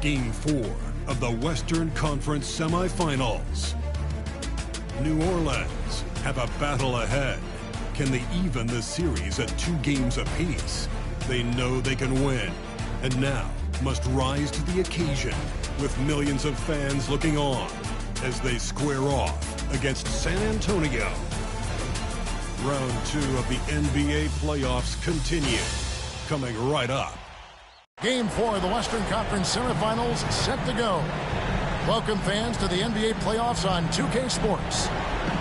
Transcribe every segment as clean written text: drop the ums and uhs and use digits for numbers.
Game 4 of the Western Conference semifinals. New Orleans have a battle ahead. Can they even the series at 2 games apiece? They know they can win, and now must rise to the occasion with millions of fans looking on as they square off against San Antonio. Round 2 of the NBA playoffs continue, coming right up. Game 4 of the Western Conference semifinals set to go. Welcome, fans, to the NBA playoffs on 2K Sports.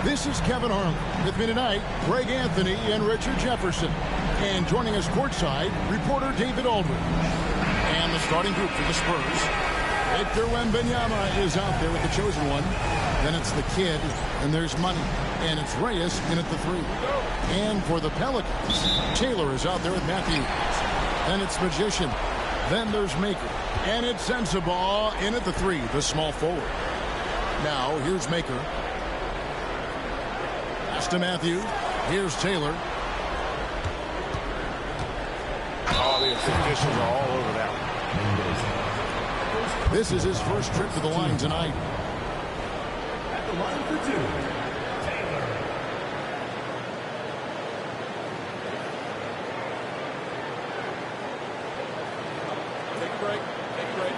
This is Kevin Harlan. With me tonight, Greg Anthony and Richard Jefferson. And joining us courtside, reporter David Aldridge. And the starting group for the Spurs. Victor Wembanyama is out there with the chosen one. Then it's the kid, and there's Money. And it's Reyes in at the 3. And for the Pelicans, Taylor is out there with Matthews. Then it's Magician. Then there's Maker. And it's Sensabaugh in at the 3, the small forward. Now, here's Maker. Pass to Matthews. Here's Taylor. Oh, the officials are all over that one. This is his first trip to the line tonight. At the line for 2, Taylor. Take a break. Take a break.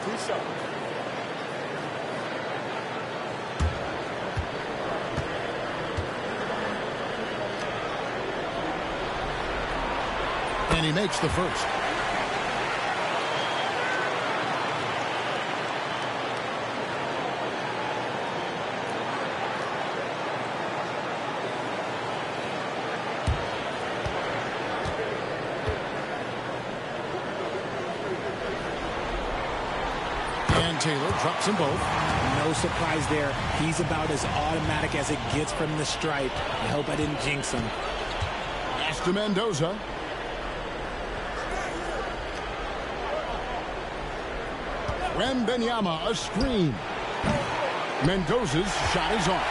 2 shots. And he makes the first. And Taylor drops them both. No surprise there. He's about as automatic as it gets from the stripe. I hope I didn't jinx him. Pass to Mendoza. Wembanyama, a screen. Mendoza's shot is off.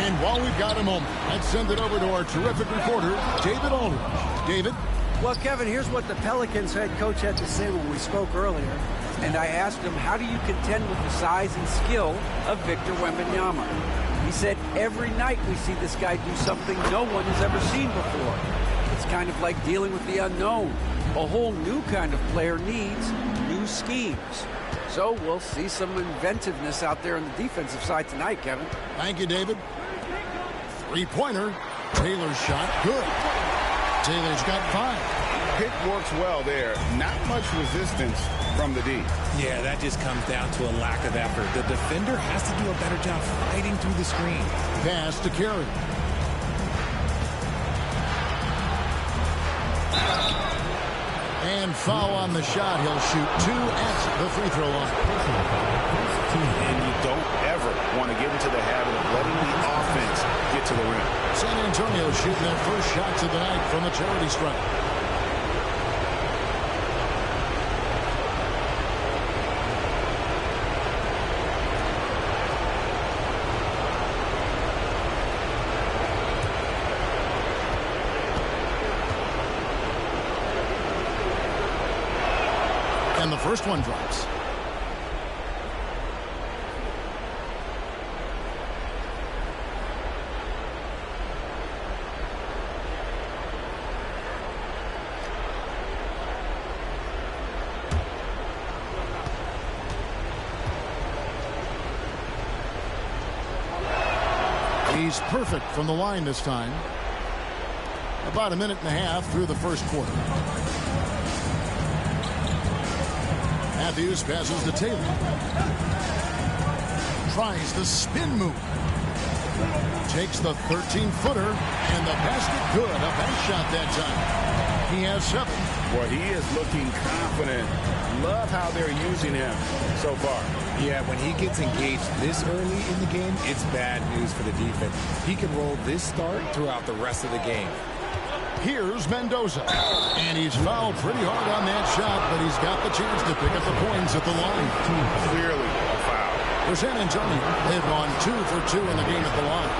And while we've got a moment, let's send it over to our terrific reporter, David Aldridge. David? Well, Kevin, here's what the Pelicans head coach had to say when we spoke earlier. And I asked him, how do you contend with the size and skill of Victor Wembanyama? He said, every night we see this guy do something no one has ever seen before. It's kind of like dealing with the unknown. A whole new kind of player needs new schemes. So we'll see some inventiveness out there on the defensive side tonight, Kevin. Thank you, David. Three-pointer. Taylor's shot. Good. Taylor's got 5. Pick works well there. Not much resistance from the D. Yeah, that just comes down to a lack of effort. The defender has to do a better job fighting through the screen. Pass to Carey. And foul on the shot. He'll shoot 2 at the free throw line. And you don't ever want to get into the habit of letting the offense get to the rim. San Antonio shooting their first shots of the night from the charity stripe. And the first one drops. He's perfect from the line this time. About a minute and a half through the first quarter. Matthews passes to Taylor. Tries the spin move. Takes the 13-footer, and the basket good. A bank shot that time. He has 7. Well, he is looking confident. Love how they're using him so far. Yeah, when he gets engaged this early in the game, it's bad news for the defense. He can roll this start throughout the rest of the game. Here's Mendoza. And he's fouled pretty hard on that shot, but he's got the chance to pick up the points at the line. Clearly a foul. For San Antonio, they've gone 2 for 2 in the game at the line.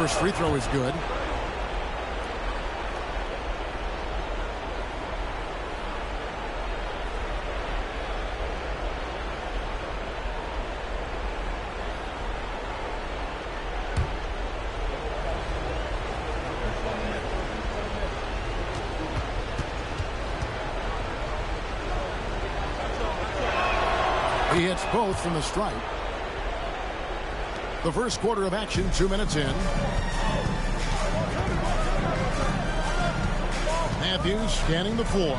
First free throw is good. He hits both from the stripe. The first quarter of action, 2 minutes in. Matthews scanning the floor.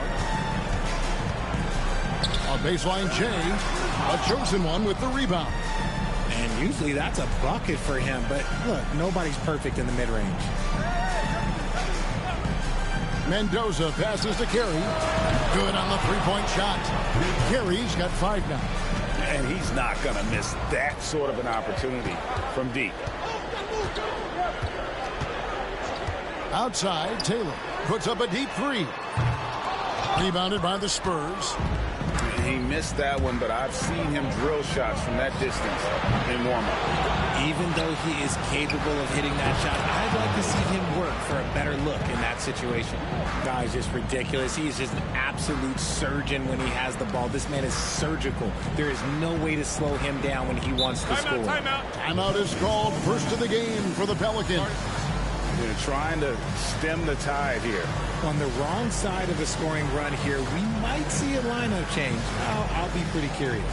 A baseline change. A chosen one with the rebound. And usually that's a bucket for him, but look, nobody's perfect in the mid-range. Mendoza passes to Carey. Good on the three-point shot. Carey's got 5 now. And he's not going to miss that sort of an opportunity from deep. Outside, Taylor puts up a deep 3. Rebounded by the Spurs. He missed that one, but I've seen him drill shots from that distance in warm-up. Even though he is capable of hitting that shot, I'd like to see him work for a better look in that situation. Guy's just ridiculous. He's just an absolute surgeon when he has the ball. This man is surgical. There is no way to slow him down when he wants to score. Timeout is called. First of the game for the Pelicans. They're trying to stem the tide here. On the wrong side of the scoring run here, we might see a lineup change. I'll be pretty curious.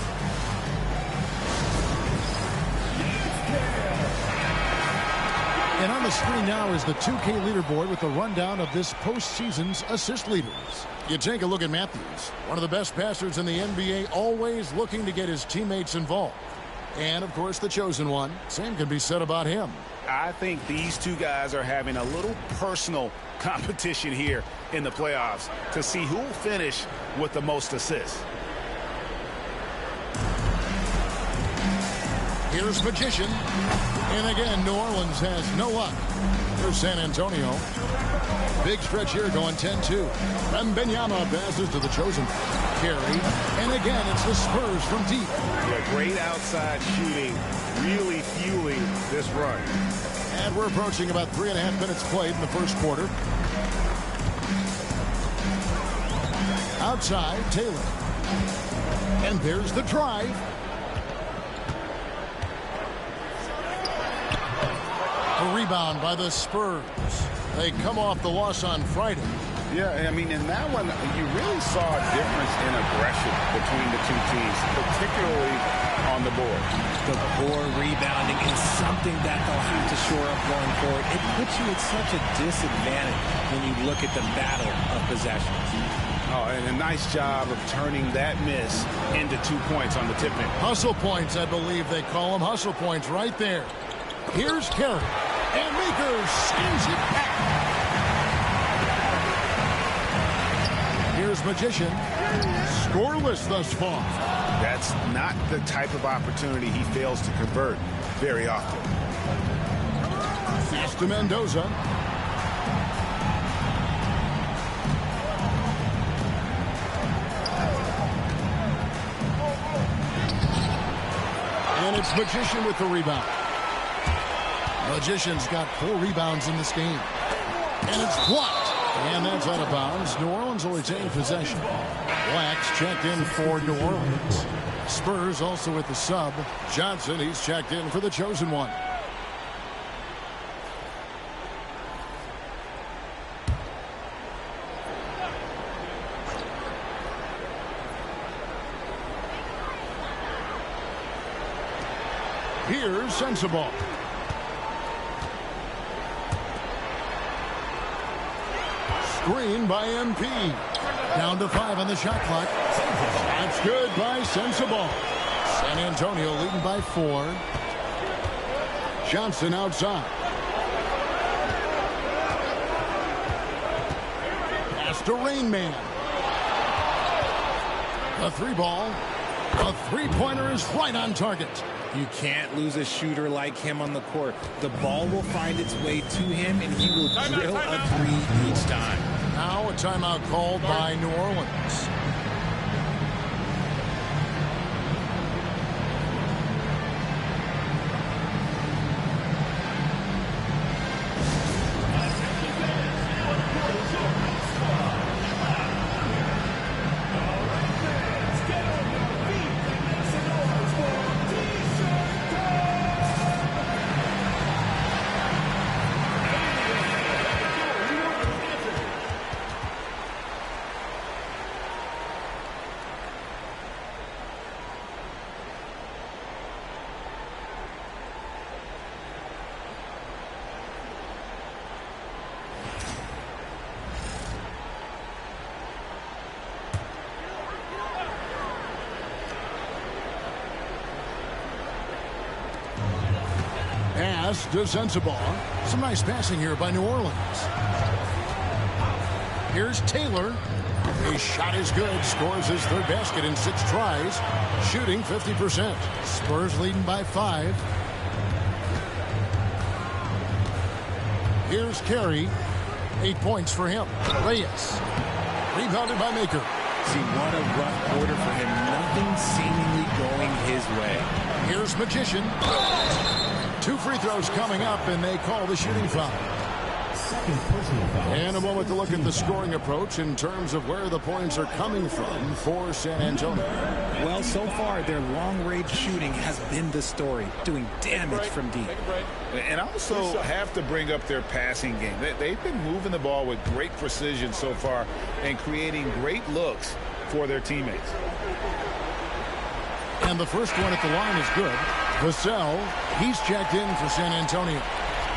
And on the screen now is the 2K leaderboard with the rundown of this postseason's assist leaders. You take a look at Matthews, one of the best passers in the NBA, always looking to get his teammates involved. And, of course, the chosen one. Same can be said about him. I think these two guys are having a little personal competition here in the playoffs to see who will finish with the most assists. Here's Magician. And again, New Orleans has no luck. Here's San Antonio. Big stretch here going 10-2. Wembanyama passes to the chosen. Carey. And again, it's the Spurs from deep. Yeah, great outside shooting, really fueling this run. And we're approaching about 3.5 minutes played in the first quarter. Outside, Taylor. And there's the drive. A rebound by the Spurs. They come off the loss on Friday. Yeah, I mean, in that one, you really saw a difference in aggression between the two teams, particularly on the board. The poor rebounding is something that they'll have to shore up going forward. It puts you at such a disadvantage when you look at the battle of possessions. Oh, and a nice job of turning that miss into 2 points on the tip-in. Hustle points, I believe they call them. Hustle points right there. Here's Carey. And Maker sends it back. Here's Magician. Scoreless thus far. That's not the type of opportunity he fails to convert very often. Pass to Mendoza. And it's Magician with the rebound. Magician's got 4 rebounds in this game. And it's blocked. And that's out of bounds. New Orleans will retain possession. Blacks checked in for New Orleans. Spurs also with the sub. Johnson, he's checked in for the chosen one. Here's Sensible. Screen by MP. Down to 5 on the shot clock. That's good by Sensible. San Antonio leading by 4. Johnson outside. Pass to Rain Man. The 3 ball. A 3-pointer is right on target. You can't lose a shooter like him on the court. The ball will find its way to him, and he will drill a 3 each time. Now a timeout called by New Orleans. Pass to Sensabaugh. Some nice passing here by New Orleans. Here's Taylor. His shot is good. Scores his third basket in 6 tries. Shooting 50%. Spurs leading by 5. Here's Carey. 8 points for him. Reyes. Rebounded by Maker. See, what a rough quarter for him. Nothing seemingly going his way. Here's Magician. 2 free throws coming up, and they call the shooting foul. And a moment to look at the scoring approach in terms of where the points are coming from for San Antonio. Well, so far, their long-range shooting has been the story, doing damage from deep. And also have to bring up their passing game. They've been moving the ball with great precision so far and creating great looks for their teammates. And the first one at the line is good. Vassell, he's checked in for San Antonio.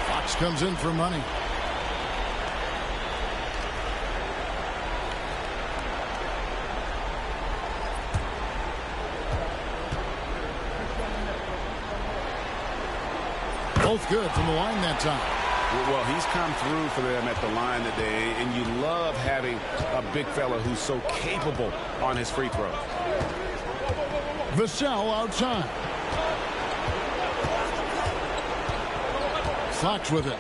Fox comes in for money. Both good from the line that time. Well, he's come through for them at the line today, and you love having a big fella who's so capable on his free throw. Vassell outside. Fox with it.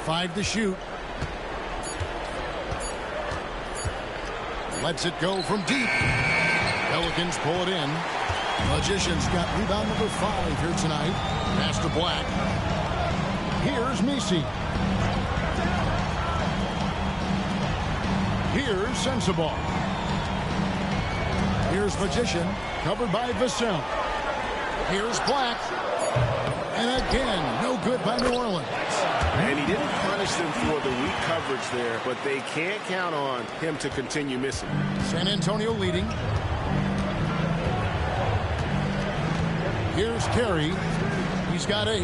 5 to shoot. Lets it go from deep. Pelicans pull it in. Magician's got rebound number 5 here tonight. Pass to Black. Here's Messi. Here's Sensabaugh. Here's Magician, covered by Vassell. Here's Black. And again, no good by New Orleans. And he didn't punish them for the weak coverage there, but they can't count on him to continue missing. San Antonio leading. Here's Carey. He's got 8.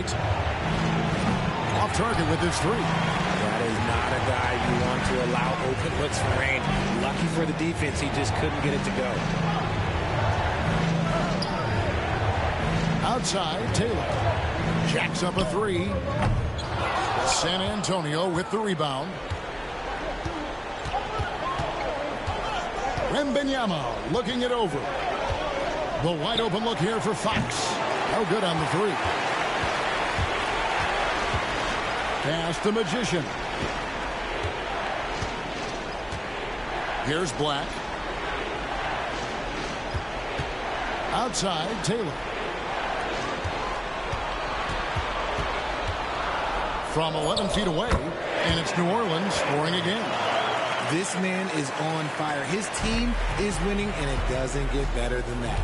Off target with his 3. That is not a guy you want to allow open looks for range. Lucky for the defense, he just couldn't get it to go. Outside, Taylor. Jacks up a 3. San Antonio with the rebound. Wembanyama looking it over. The wide open look here for Fox. No good on the 3. Pass the Magician. Here's Black. Outside, Taylor. From 11 feet away, and it's New Orleans scoring again. This man is on fire. His team is winning, and it doesn't get better than that.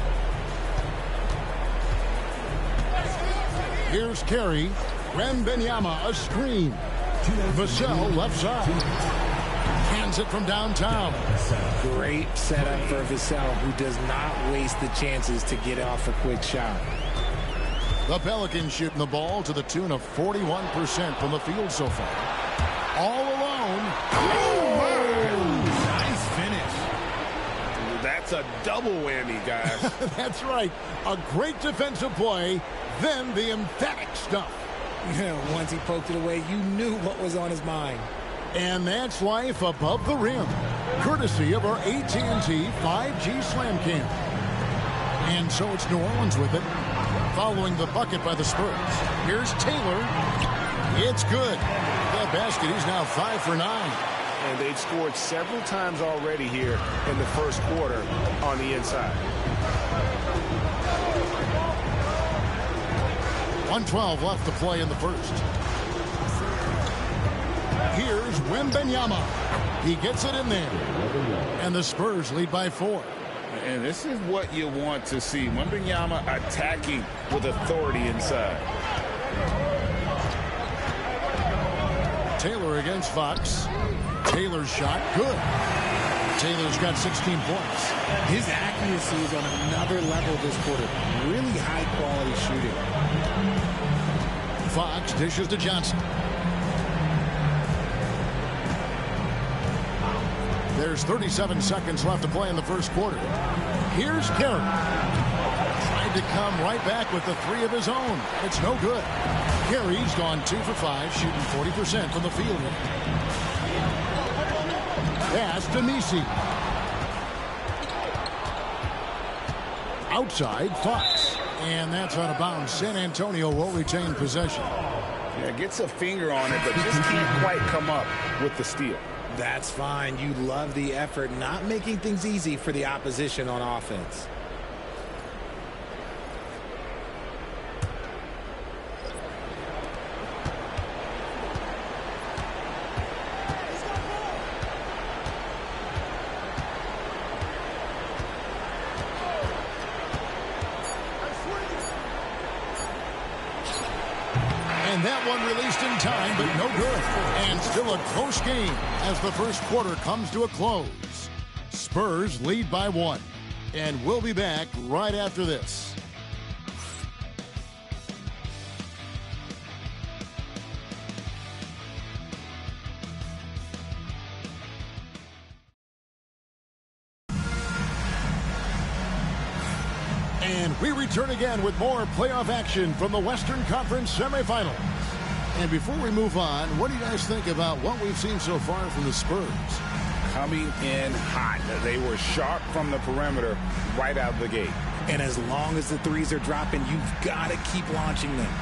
Here's Carey. Wembanyama, a screen. Vassell left side. Hands it from downtown. Great setup for Vassell, who does not waste the chances to get off a quick shot. The Pelicans shooting the ball to the tune of 41% from the field so far. All alone. Nice finish. That's a double whammy, guys. That's right. A great defensive play, then the emphatic stuff. Yeah, once he poked it away, you knew what was on his mind. And that's life above the rim, courtesy of our AT&T 5G Slam Cam. And so it's New Orleans with it, following the bucket by the Spurs. Here's Taylor. It's good. That basket, he's now 5 for 9. And they've scored several times already here in the first quarter on the inside. 1:12 left to play in the first. Here's Wembanyama. He gets it in there. And the Spurs lead by 4. And this is what you want to see. Wembanyama attacking with authority inside. Taylor against Fox. Taylor's shot, good. Taylor's got 16 points. His accuracy is on another level this quarter. Really high-quality shooting. Fox dishes to Johnson. There's 37 seconds left to play in the first quarter. Here's Carey. Tried to come right back with the 3 of his own. It's no good. Gary's gone 2 for 5, shooting 40% from the field. Pass to Nisi. Outside, Fox. And that's out of bounds. San Antonio will retain possession. Yeah, gets a finger on it, but just can't quite come up with the steal. That's fine. You love the effort, not making things easy for the opposition on offense. And that one released in time, but no good. And still a close game as the first quarter comes to a close. Spurs lead by 1. And we'll be back right after this. And we return again with more playoff action from the Western Conference semifinals. And before we move on, what do you guys think about what we've seen so far from the Spurs? Coming in hot. They were sharp from the perimeter right out of the gate. And as long as the threes are dropping, you've got to keep launching them.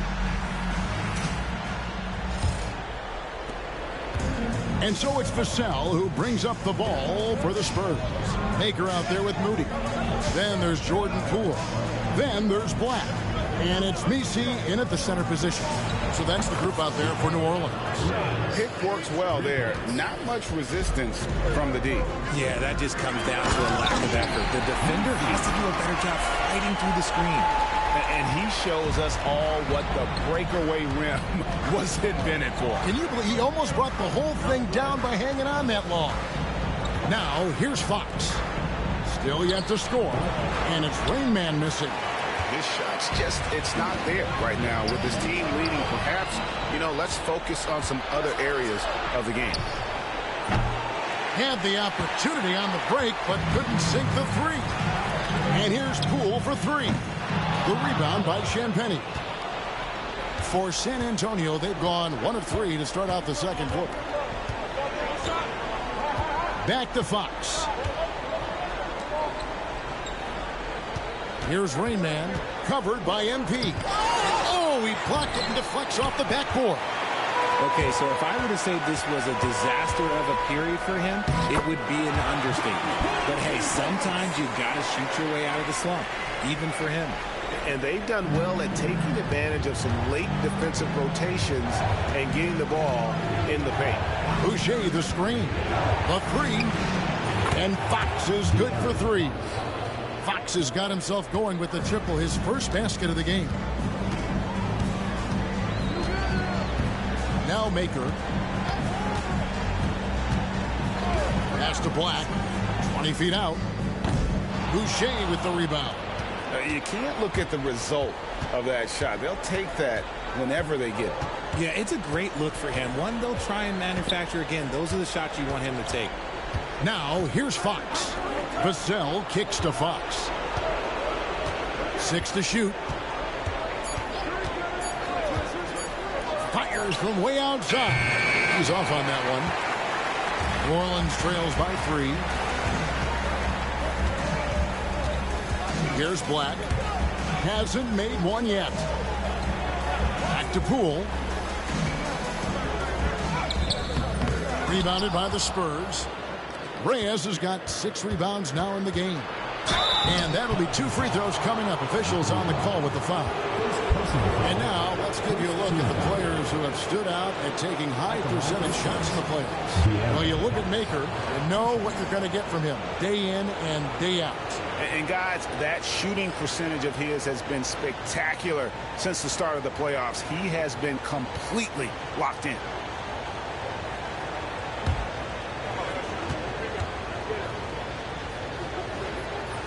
And so it's Vassell who brings up the ball for the Spurs. Baker out there with Moody. Then there's Jordan Poole. Then there's Black. And it's Nisi in at the center position. So that's the group out there for New Orleans. Pick works well there. Not much resistance from the D. Yeah, that just comes down to a lack of effort. The defender has to do a better job fighting through the screen. And he shows us all what the breakaway rim was invented for. Can you believe he almost brought the whole thing down by hanging on that long? Now, here's Fox. Still yet to score. And it's Rain Man missing. His shot's just, it's not there right now with his team leading. Perhaps, let's focus on some other areas of the game. Had the opportunity on the break, but couldn't sink the 3. And here's Poole for 3. The rebound by Champagnie. For San Antonio, they've gone 1 of 3 to start out the second quarter. Back to Fox. Here's Rain Man, covered by MP. Oh, he blocked it and deflects off the backboard. Okay, so if I were to say this was a disaster of a period for him, it would be an understatement. But hey, sometimes you got to shoot your way out of the slump, even for him. And they've done well at taking advantage of some late defensive rotations and getting the ball in the paint. Boucher the screen. The 3. And Fox is good for 3. Fox has got himself going with the triple, his first basket of the game. Now Maker. Pass to Black. 20 feet out. Boucher with the rebound. You can't look at the result of that shot. They'll take that whenever they get it. Yeah, it's a great look for him. One they'll try and manufacture again. Those are the shots you want him to take. Now, here's Fox. Vassell kicks to Fox. 6 to shoot. Fires from way outside. He's off on that one. New Orleans trails by 3. Here's Black. Hasn't made one yet. Back to Poole. Rebounded by the Spurs. Reyes has got 6 rebounds now in the game. And that'll be 2 free throws coming up. Officials on the call with the foul. And now let's give you a look at the players who have stood out at taking high percentage shots in the playoffs. Well, you look at Maker and know what you're going to get from him day in and day out. And guys, that shooting percentage of his has been spectacular since the start of the playoffs. He has been completely locked in.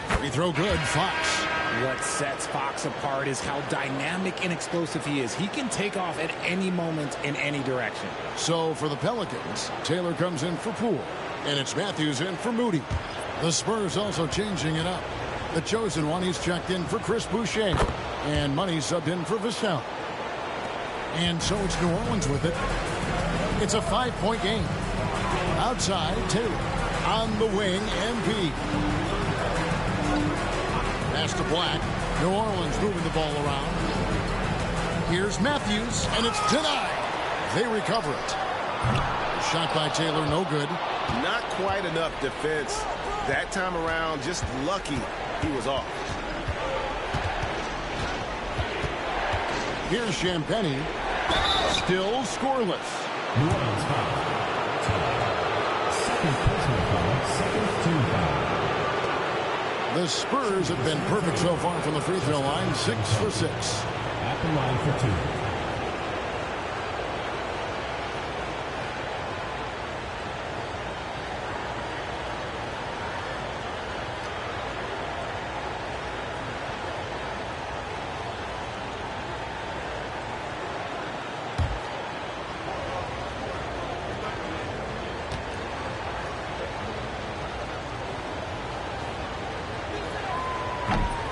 Free throw good, Fox. What sets Fox apart is how dynamic and explosive he is. He can take off at any moment in any direction. So for the Pelicans, Taylor comes in for Poole. And it's Matthews in for Moody. The Spurs also changing it up. The chosen one, he's checked in for Chris Boucher. And Money subbed in for Vassell. And so it's New Orleans with it. It's a 5-point game. Outside, Taylor. On the wing, MP. Pass to Black. New Orleans moving the ball around. Here's Matthews, and it's denied. They recover it. Shot by Taylor, no good. Not quite enough defense that time around. Just lucky he was off. Here's Champagny. Still scoreless. New Orleans foul. Second personal foul. Second team foul. The Spurs have been perfect so far from the free throw line. 6 for 6. At the line for 2.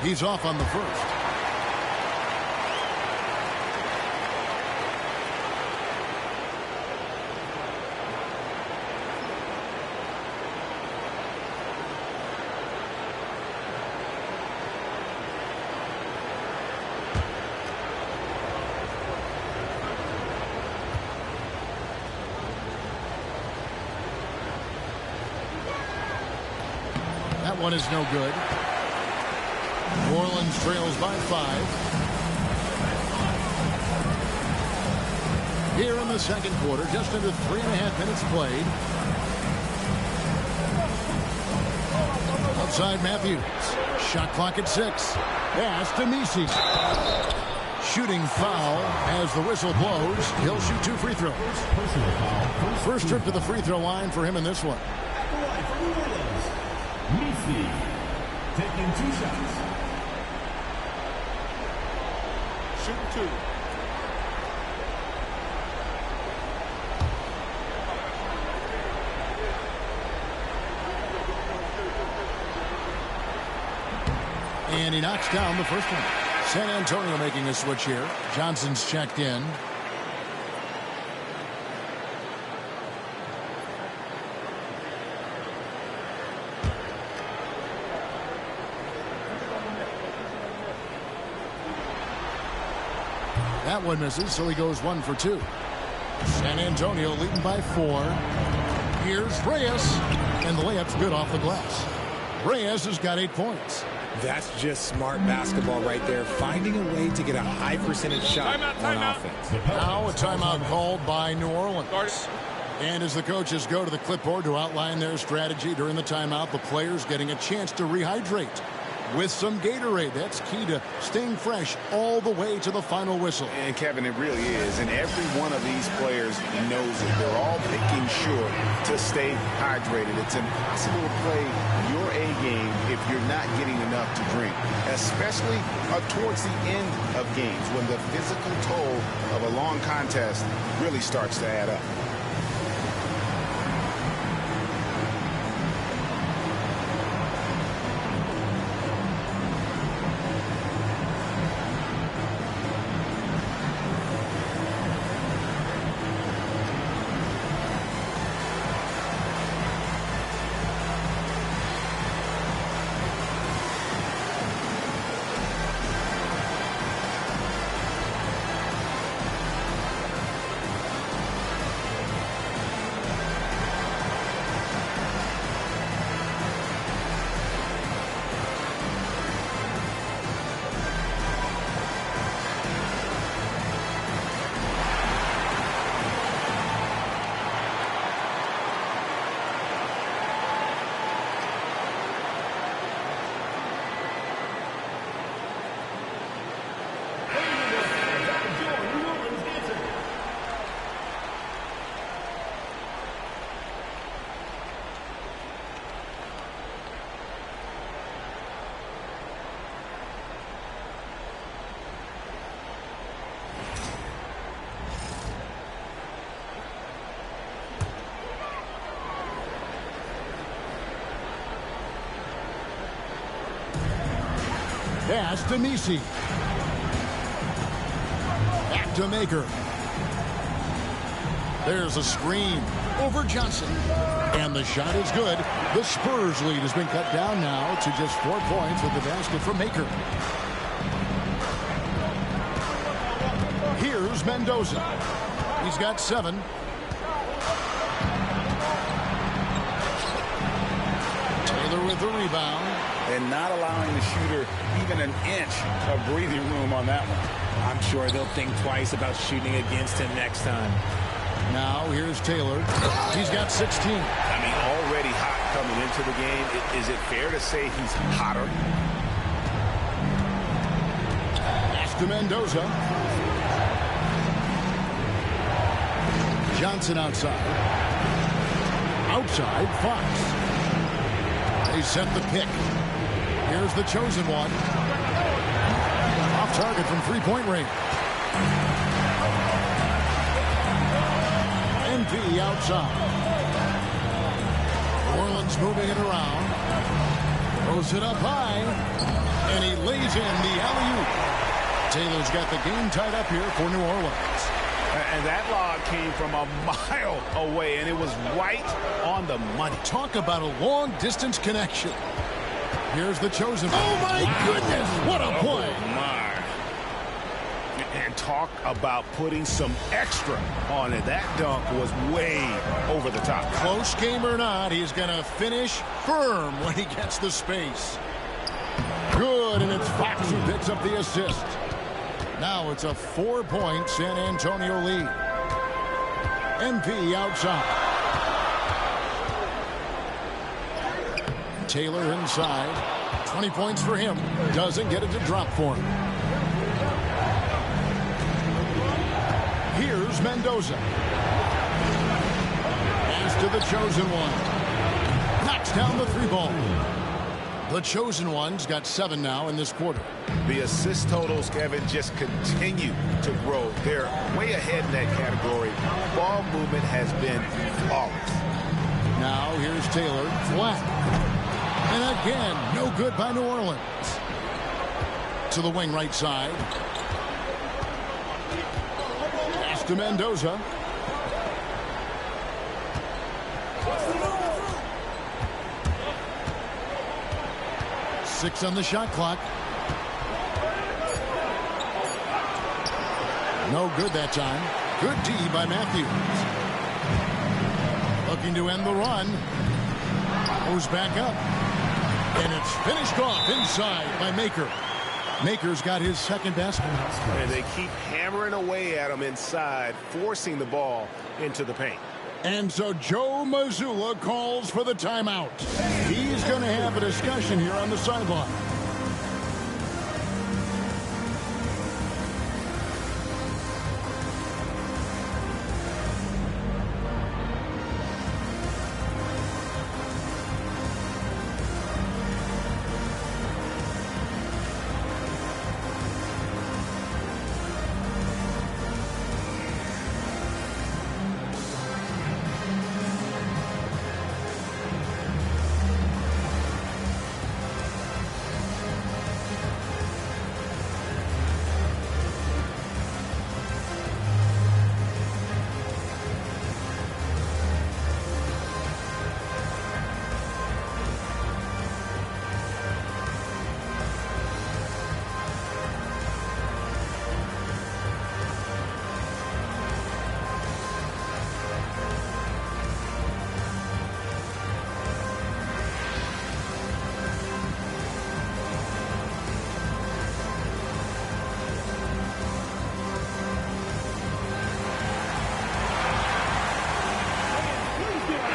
He's off on the first. That one is no good. New Orleans trails by 5. Here in the second quarter, just under 3.5 minutes played. Outside Matthews. Shot clock at 6. Pass to Misi. Shooting foul as the whistle blows. He'll shoot 2 free throws. Personal foul. First trip to the free throw line for him in this one. At the line for New Orleans. Misi. Taking 2 shots. Shooting 2. And he knocks down the first one. San Antonio making a switch here. Johnson's checked in. That one misses, so he goes 1 for 2. San Antonio leading by 4. Here's Reyes, and the layup's good off the glass. Reyes has got 8 points. That's just smart basketball right there, finding a way to get a high percentage shot on offense. Now a timeout called by New Orleans. And as the coaches go to the clipboard to outline their strategy during the timeout, the players getting a chance to rehydrate with some Gatorade. That's key to staying fresh all the way to the final whistle. And Kevin, it really is. And every one of these players knows it. They're all making sure to stay hydrated. It's impossible to play your A game if you're not getting enough to drink, especially towards the end of games when the physical toll of a long contest really starts to add up. Pass to Messi. Back to Maker. There's a screen over Johnson. And the shot is good. The Spurs lead has been cut down now to just 4 points with the basket from Maker. Here's Mendoza. He's got 7. Taylor with the rebound. And not allowing the shooter even an inch of breathing room on that one. I'm sure they'll think twice about shooting against him next time. Now here's Taylor. He's got 16. I mean, already hot coming into the game. Is it fair to say he's hotter? Pass to Mendoza. Johnson outside. Outside, Fox. They set the pick. Here's the chosen one. Off target from three-point range. MP outside. New Orleans moving it around. Throws it up high. And he lays in the alley-oop. Taylor's got the game tied up here for New Orleans. And that lob came from a mile away, and it was right on the money. Talk about a long-distance connection. Here's the chosen. Oh, my goodness. What a play. Oh, my. And talk about putting some extra on it. That dunk was way over the top. Close game or not, he's going to finish firm when he gets the space. Good, and it's Fox who picks up the assist. Now it's a 4-point San Antonio lead. MP outside. Taylor inside. 20 points for him. Doesn't get it to drop for him. Here's Mendoza. Pass to the chosen one. Knocks down the 3-ball. The chosen one's got 7 now in this quarter. The assist totals, Kevin, just continue to grow. They're way ahead in that category. Ball movement has been flawless. Now here's Taylor. Flat. And again, no good by New Orleans. To the wing right side. Pass to Mendoza. Six on the shot clock. No good that time. Good D by Matthews. Looking to end the run. Goes back up. And it's finished off inside by Maker. Maker's got his second basket. And they keep hammering away at him inside, forcing the ball into the paint. And so Joe Mazzulla calls for the timeout. He's going to have a discussion here on the sideline.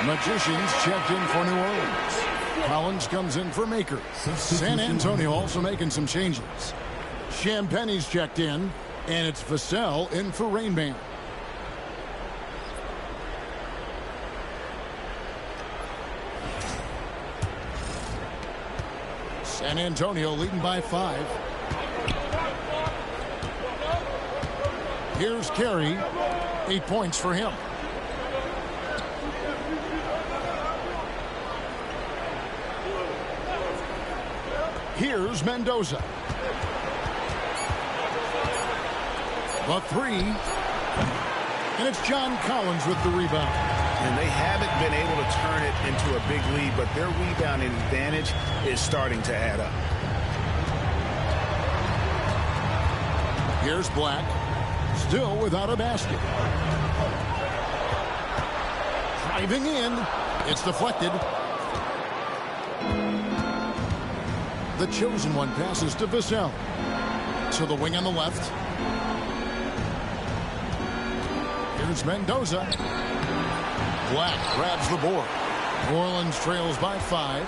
Magicians checked in for New Orleans. Collins comes in for Maker. San Antonio also making some changes. Champagne's checked in, and it's Vassell in for Rainman. San Antonio leading by 5. Here's Carey. 8 points for him. Here's Mendoza. The three. And it's John Collins with the rebound. And they haven't been able to turn it into a big lead, but their rebounding advantage is starting to add up. Here's Black. Still without a basket. Driving in. It's deflected. The chosen one passes to Vassell. To the wing on the left. Here's Mendoza. Black grabs the board. New Orleans trails by 5.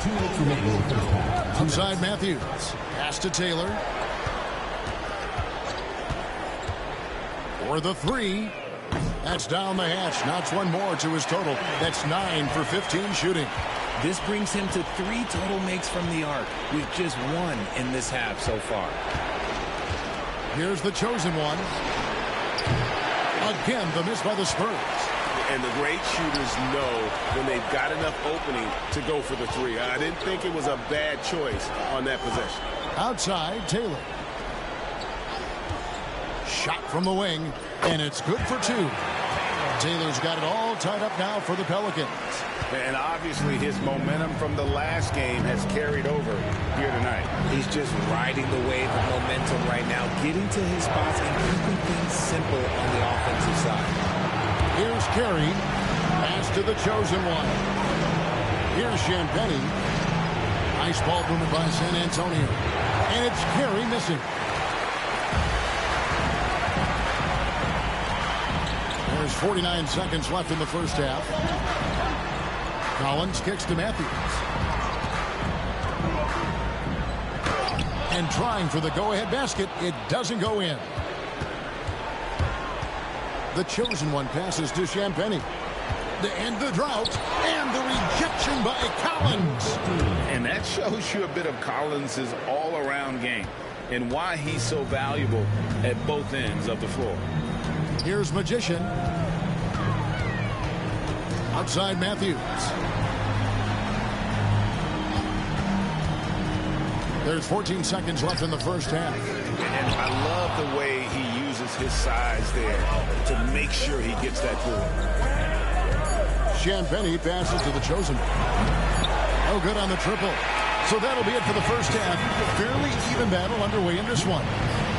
2 minutes remaining in the first half. Outside Matthews. Pass to Taylor. For the three. That's down the hatch. Knocks one more to his total. That's 9 for 15 shooting. This brings him to 3 total makes from the arc, with just 1 in this half so far. Here's the chosen one. Again, the miss by the Spurs. And the great shooters know when they've got enough opening to go for the three. I didn't think it was a bad choice on that possession. Outside, Taylor. Shot from the wing, and it's good for 2. Taylor's got it all tied up now for the Pelicans. And obviously his momentum from the last game has carried over here tonight. He's just riding the wave of momentum right now, getting to his spots and keeping things simple on the offensive side. Here's Carey. Pass to the chosen one. Here's Champagnie. Nice ball movement by San Antonio. And it's Carey missing. There's 49 seconds left in the first half. Collins kicks to Matthews. And trying for the go-ahead basket. It doesn't go in. The chosen one passes to Champagnie. To end the drought. And the rejection by Collins. And that shows you a bit of Collins' all-around game and why he's so valuable at both ends of the floor. Here's Magician. Outside Matthews. There's 14 seconds left in the first half. And I love the way he uses his size there to make sure he gets that board. Champagnie passes to the chosen. No good on the triple. So that'll be it for the first half. Fairly even battle underway in this one.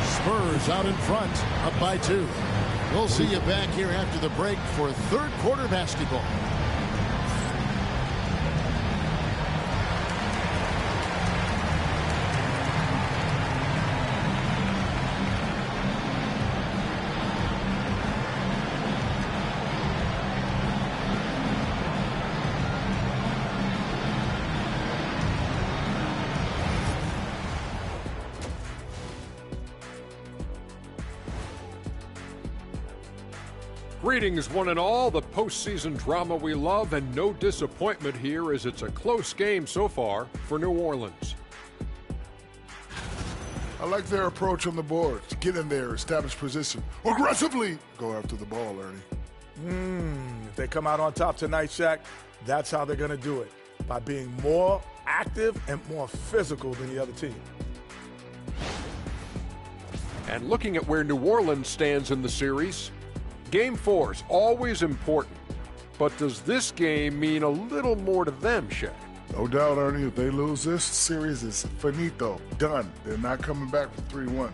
Spurs out in front, up by 2. We'll see you back here after the break for third quarter basketball. Greetings, one and all. The postseason drama we love, and no disappointment here as it's a close game so far for New Orleans. I like their approach on the boards. Get in there, establish position. Aggressively go after the ball, Ernie. If they come out on top tonight, Shaq, that's how they're going to do it. By being more active and more physical than the other team. And looking at where New Orleans stands in the series, Game 4 is always important, but does this game mean a little more to them, Shaq? No doubt, Ernie, if they lose this series, is finito, done. They're not coming back from 3-1.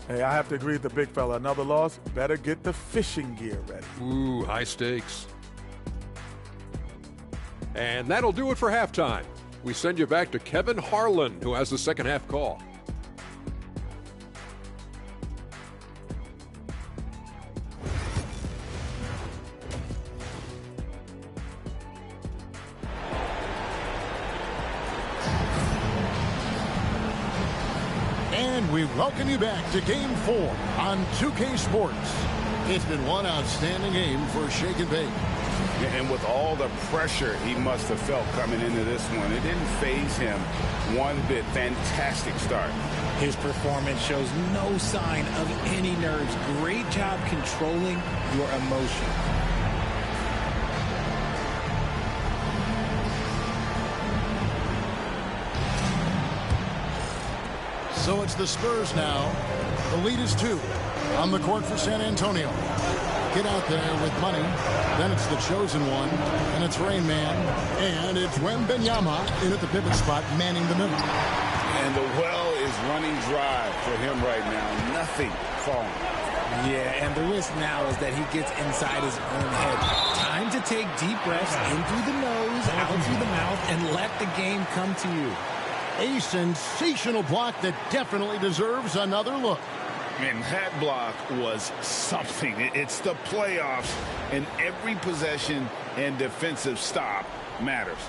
Hey, I have to agree with the big fella. Another loss, better get the fishing gear ready. Ooh, high stakes. And that'll do it for halftime. We send you back to Kevin Harlan, who has the second half call. And we welcome you back to Game 4 on 2K Sports. It's been one outstanding game for Shake and Bake. And with all the pressure he must have felt coming into this one, it didn't faze him one bit. Fantastic start. His performance shows no sign of any nerves. Great job controlling your emotion. So it's the Spurs now. The lead is 2 on the court for San Antonio. Get out there with money. Then it's the chosen one. And it's Rain Man. And it's Wembanyama in at the pivot spot, manning the middle. And the well is running dry for him right now. Nothing falling. Yeah, and the risk now is that he gets inside his own head. Time to take deep breaths in through the nose, out through the mouth, and let the game come to you. A sensational block that definitely deserves another look. And that block was something. It's the playoffs, and every possession and defensive stop matters.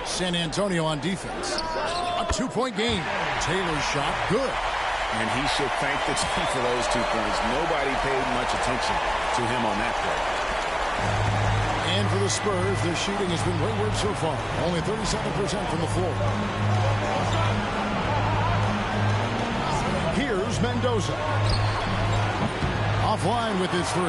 San Antonio on defense. A 2-point game. Taylor's shot, good. And he should thank the team for those 2 points. Nobody paid much attention to him on that play. And for the Spurs, their shooting has been wayward so far. Only 37% from the floor. Here's Mendoza. Offline with his 3.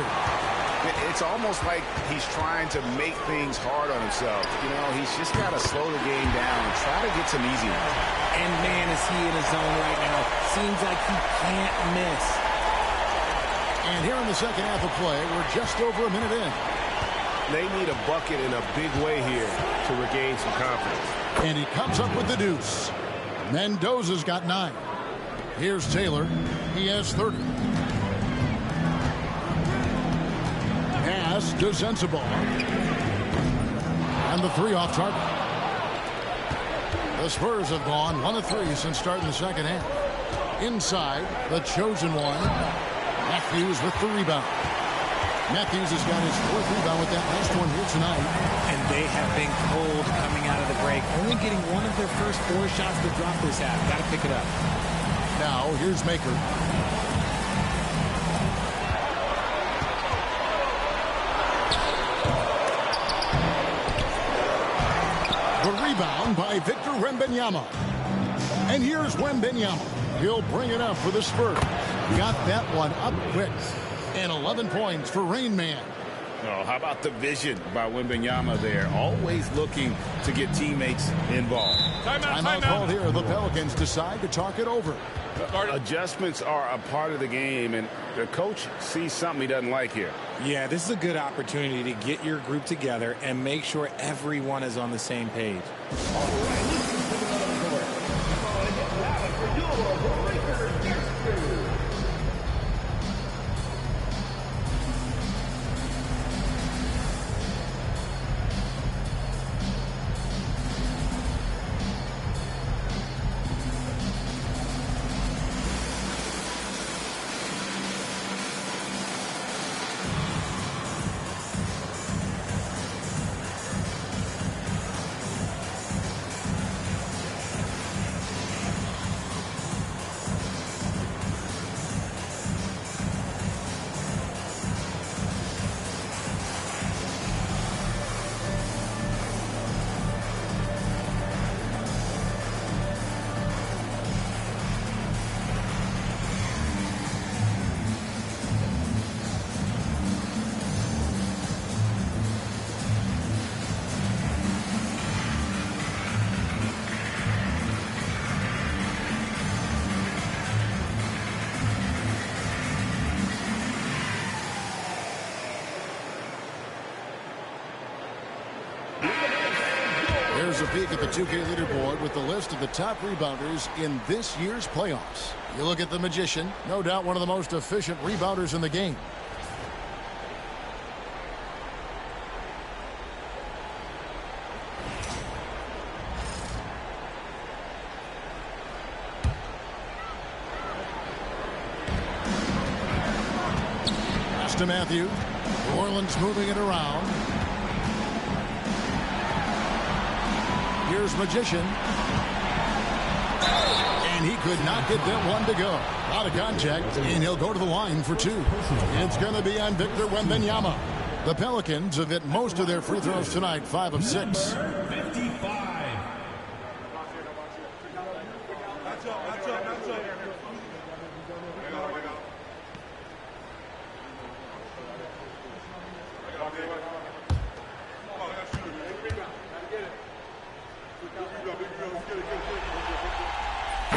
It's almost like he's trying to make things hard on himself. You know, he's just got to slow the game down and try to get some easy ones. And man, is he in his zone right now. Seems like he can't miss. And here in the second half of play, we're just over a minute in. They need a bucket in a big way here to regain some confidence. And he comes up with the deuce. Mendoza's got 9. Here's Taylor. He has 30. Pass to Sensabaugh. And the 3 off target. The Spurs have gone 1 of 3 since starting the second half. Inside, the chosen one. Matthews with the rebound. Matthews has got his 4th rebound with that last one here tonight. And they have been cold coming out of the break. Only getting one of their first 4 shots to drop this half. Got to pick it up. Now, here's Maker. The rebound by Victor Wembanyama. And here's Wembanyama. He'll bring it up for the Spurs. Got that one up quick. And 11 points for Rain Man. Oh, how about the vision by Wembanyama there? Always looking to get teammates involved. Timeout called here. The Pelicans decide to talk it over. Adjustments are a part of the game, and the coach sees something he doesn't like here. Yeah, this is a good opportunity to get your group together and make sure everyone is on the same page. Here's a peek at the 2K leaderboard with the list of the top rebounders in this year's playoffs. You look at the Magician, no doubt one of the most efficient rebounders in the game. Pass to Matthew. New Orleans moving it around. Here's Magician. And he could not get that one to go. Out of contact, and he'll go to the line for 2. It's going to be on Victor Wembanyama. The Pelicans have hit most of their free throws tonight, 5 of 6.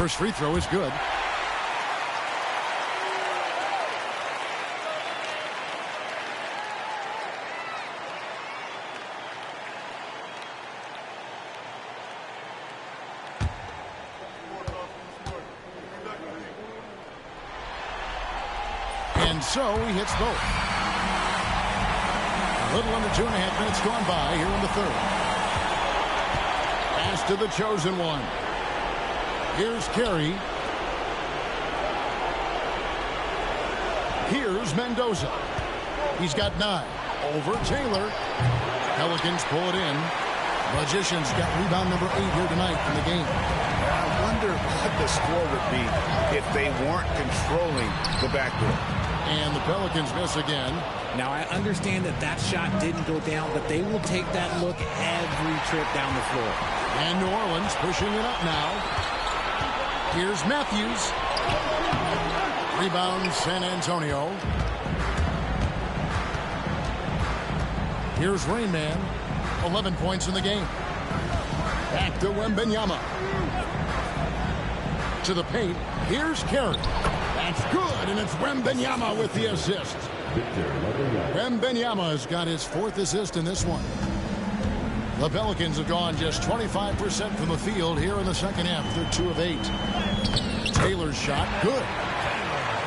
First free throw is good. And so he hits both. A little under 2.5 minutes gone by here in the third. Pass to the chosen one. Here's Carey. Here's Mendoza. He's got 9. Over Taylor. Pelicans pull it in. Magicians got rebound number 8 here tonight in the game. I wonder what the score would be if they weren't controlling the backdoor. And the Pelicans miss again. Now, I understand that shot didn't go down, but they will take that look every trip down the floor. And New Orleans pushing it up now. Here's Matthews. Rebound San Antonio. Here's Rain Man. 11 points in the game. Back to Wembanyama. To the paint. Here's Carey. That's good, and it's Wembanyama with the assist. Wembanyama has got his 4th assist in this one. The Pelicans have gone just 25% from the field here in the second half. They're 2 of 8. Taylor's shot, good.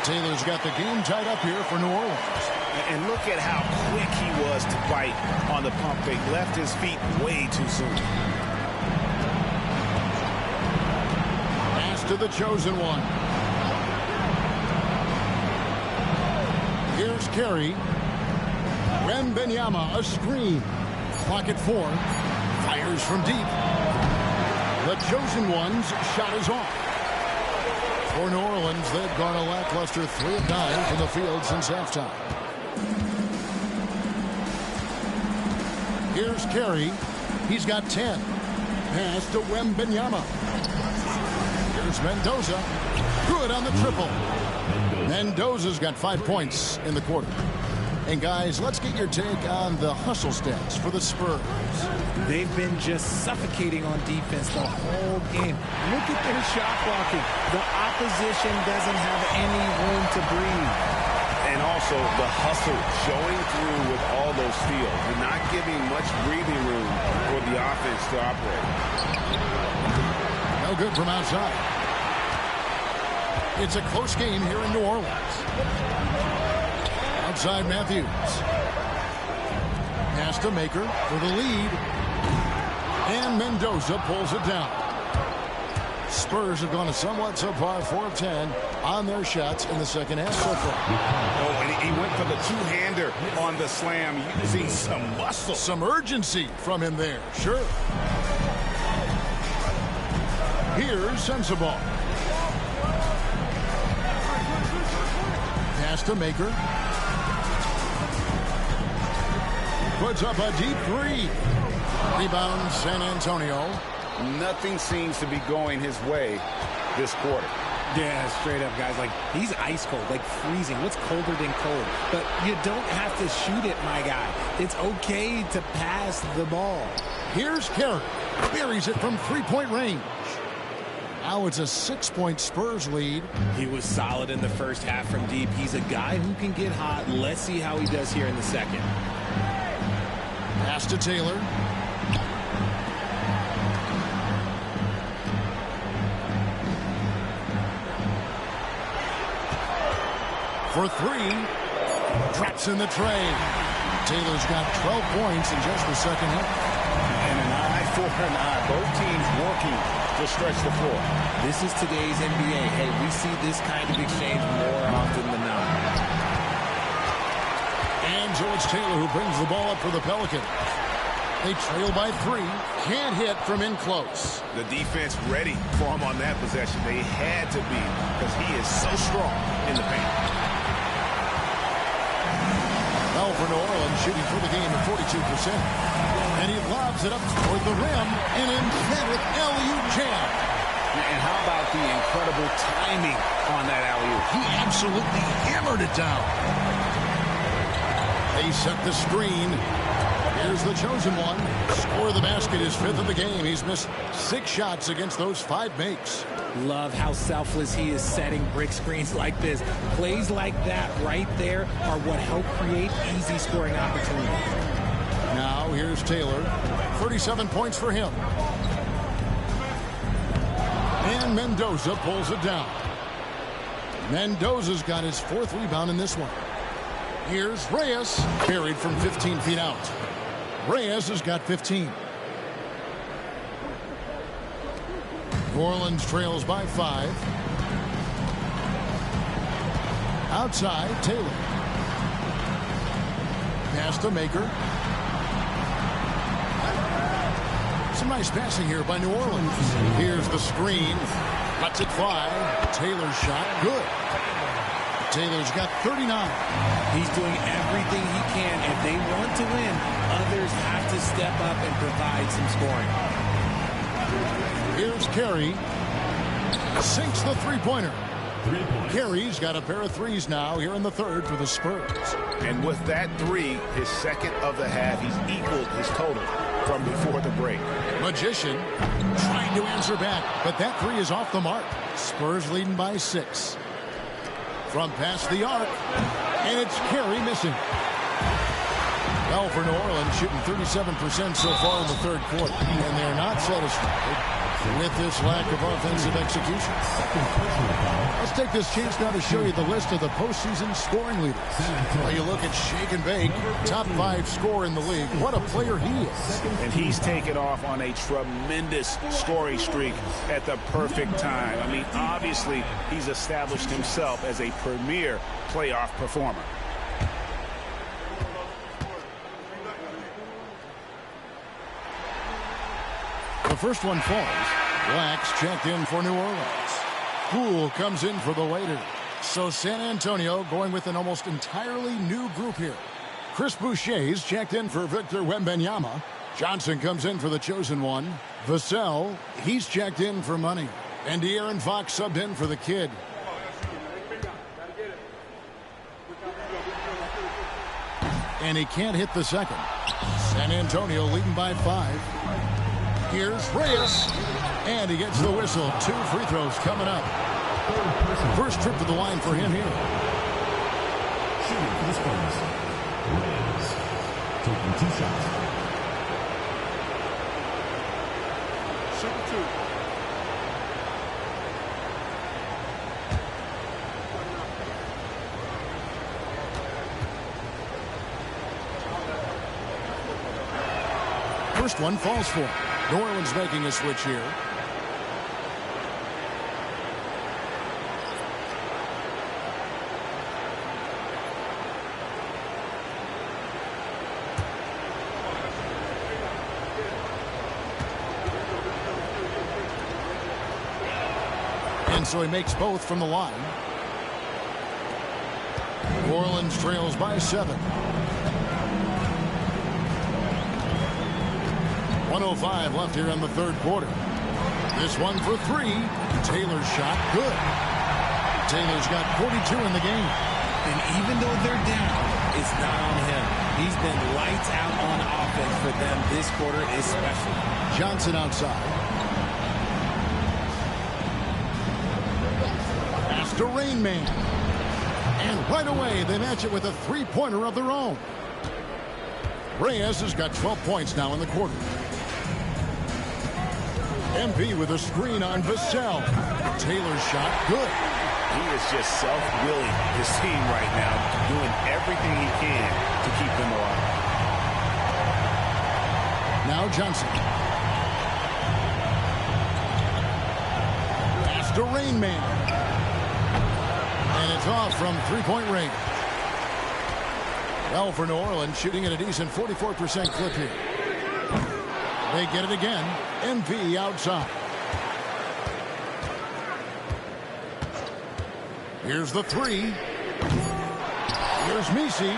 Taylor's got the game tied up here for New Orleans. And look at how quick he was to bite on the pump fake. Left his feet way too soon. Pass to the chosen one. Here's Carey. Wembanyama, a screen. Clock at 4. Fires from deep. The chosen one's shot is off. For New Orleans, they've gone a lackluster 3 of 9 from the field since halftime. Here's Carey. He's got 10. Pass to Wembanyama. Here's Mendoza. Good on the triple. Mendoza's got 5 points in the quarter. And guys, let's get your take on the hustle stats for the Spurs. They've been just suffocating on defense the whole game. Look at their shot blocking. The opposition doesn't have any room to breathe. And also the hustle showing through with all those steals and not giving much breathing room for the offense to operate. No good from outside. It's a close game here in New Orleans. Outside Matthews. Pass to Maker for the lead. And Mendoza pulls it down. Spurs have gone a somewhat subpar 4 of 10 on their shots in the second half so far. Oh, and he went for the two-hander on the slam, using some muscle. Some urgency from him there, sure. Here's Sensabaugh. Pass to Maker. Puts up a deep 3. Rebound San Antonio. Nothing seems to be going his way this quarter. Yeah, straight up, guys. Like, he's ice cold, like freezing. What's colder than cold? But you don't have to shoot it, my guy. It's okay to pass the ball. Here's Carey. Buries it from 3-point range. Now it's a 6-point Spurs lead. He was solid in the first half from deep. He's a guy who can get hot. Let's see how he does here in the second. Pass to Taylor. For 3. Drops in the tray. Taylor's got 12 points in just the second half. And an eye for an eye. Both teams working to stretch the floor. This is today's NBA. Hey, we see this kind of exchange more often than not. And so it's Taylor who brings the ball up for the Pelicans. They trail by 3. Can't hit from in close. The defense ready for him on that possession. They had to be because he is so strong in the paint. Well, for New Orleans, shooting for the game at 42%. And he lobs it up toward the rim. An emphatic alley-oop jam. And how about the incredible timing on that alley-oop? He absolutely hammered it down. They set the screen. Here's the chosen one. Score of the basket is 5th of the game. He's missed 6 shots against those 5 makes. Love how selfless he is setting brick screens like this. Plays like that right there are what help create easy scoring opportunities. Now here's Taylor. 37 points for him. And Mendoza pulls it down. Mendoza's got his 4th rebound in this one. Here's Reyes, carried from 15 feet out. Reyes has got 15. New Orleans trails by 5. Outside, Taylor. Pass to Maker. Some nice passing here by New Orleans. Here's the screen. Lets it fly. Taylor's shot, good. Taylor's got 39. He's doing everything he can. If they want to win, others have to step up and provide some scoring. Here's Carey. Sinks the three-pointer. Carey's got a pair of threes now here in the 3rd for the Spurs. And with that 3, his 2nd of the half, he's equaled his total from before the break. Magician trying to answer back, but that 3 is off the mark. Spurs leading by 6. From past the arc, and it's Carey missing. Well, for New Orleans, shooting 37% so far in the 3rd quarter, and they're not satisfied with this lack of offensive execution. Let's take this chance now to show you the list of the postseason scoring leaders. Well, you look at Shake and Bake, top 5 scorer in the league. What a player he is. And he's taken off on a tremendous scoring streak at the perfect time. I mean, obviously, he's established himself as a premier playoff performer. The first one falls. Black's checked in for New Orleans. Poole comes in for the waiter. So San Antonio going with an almost entirely new group here. Chris Boucher's checked in for Victor Wembanyama. Johnson comes in for the chosen one. Vassell, he's checked in for Money. And De'Aaron Fox subbed in for the kid. And he can't hit the second. San Antonio leading by 5. Here's Reyes, and he gets the whistle. 2 free throws coming up. First trip to the line for him here. Shooting for the Spurs. Reyes taking 2 shots. Super 2. First one falls for him. New Orleans making a switch here. And so he makes both from the line. New Orleans trails by 7. 1:05 left here in the 3rd quarter. This one for 3. Taylor's shot, good. Taylor's got 42 in the game. And even though they're down, it's not on him. He's been lights out on offense for them this quarter especially. Johnson outside. Pass to Rain Man. And right away, they match it with a 3-pointer of their own. Reyes has got 12 points now in the quarter. MP with a screen on Vassell. Taylor's shot, good. He is just self-willing his team right now, doing everything he can to keep them alive. Now Johnson. Pass to Rain Man. And it's off from 3-point range. Well, for New Orleans, shooting at a decent 44% clip here. They get it again. MP outside. Here's the 3. Here's Messi.